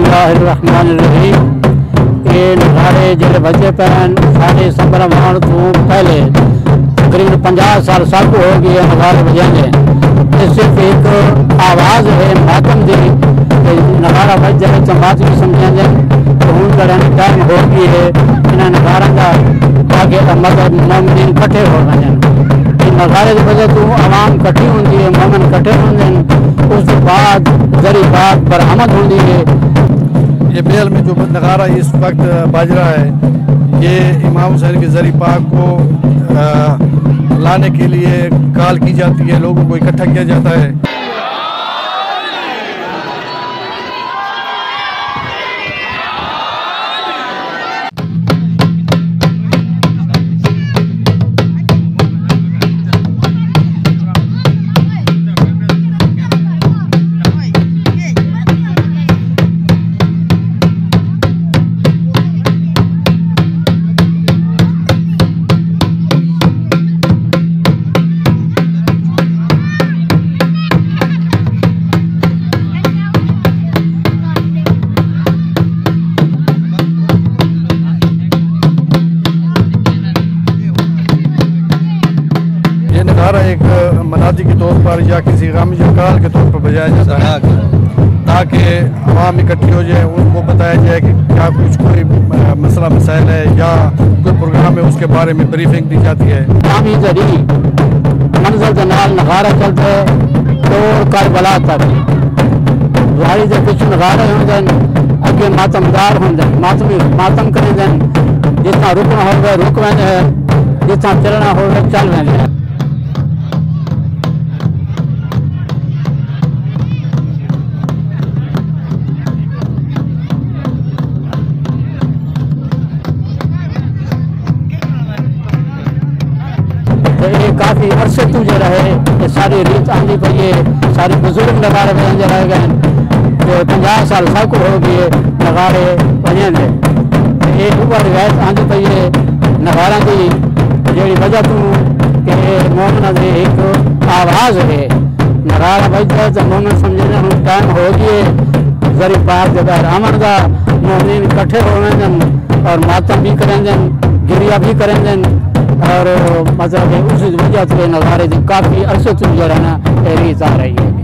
बिस्मिल्लाहिर्रहमानिर्रहीम। ये नगारे जेह्ड़े बजे पैन साढ़े संभरम आने तो पहले तकरीबन 50 साल साकू हो गए नगारे बजाने। ये सिर्फ एक आवाज़ है मातम दी, नगारा बज जाए तो मातम समझेंगे तो हूँ जरा टाइम हो गई है इन्हें नगारा का आगे मतलब मोमिन इकट्ठे हो गए। नगारे की वजह तो आवाम इकट्ठी होती है, मोमिन इकट्ठे होंगे, उस बाद जरी बात बरामद होती है। ये बेहल में जो नगारा इस वक्त बज रहा है, ये इमाम हुसैन के ज़री पाक को लाने के लिए कॉल की जाती है, लोगों को इकट्ठा किया जाता है। नगारा एक मनादी के तौर पर या किसी गम या काल के तौर पर बजाया जाता है ताकि आवाम इकट्ठी हो जाए, उनको बताया जाए कि क्या कुछ कोई मसला मसाइल है या कोई प्रोग्राम है, उसके बारे में ब्रीफिंग दी जाती है। मंजर के नाल नगारा चलते है तो करबला तक गाड़ी के पिछू नगारे होंगे, अगे मातमदार होंगे, मातम करेंगे, जितना रुकना होगा रुक वेंदे है, जितना चलना होगा चल वेंदे है। ये काफ़ी अरसे तू जो रहे ये सारी रीत आंदी पई है, सारी बुजुर्ग नगारे बजाते रह गए, जो 50 साल साकू हो गए नगारे बजाने। ये ऊपर रिवायत आंदी पई है नगारा की, जी वजह तू कि मोमिन की एक आवाज़ है, नगारा बजता तो मोमिन समझने हूँ टाइम हो गए जरी बात जगह रामन का मोमिन इकट्ठे हो और मातम भी करेंगे, गिरिया भी करेंगे और मतलब उस वजह से नज़ारे काफ़ी अरसे तक जो है ना रीत आ रही है।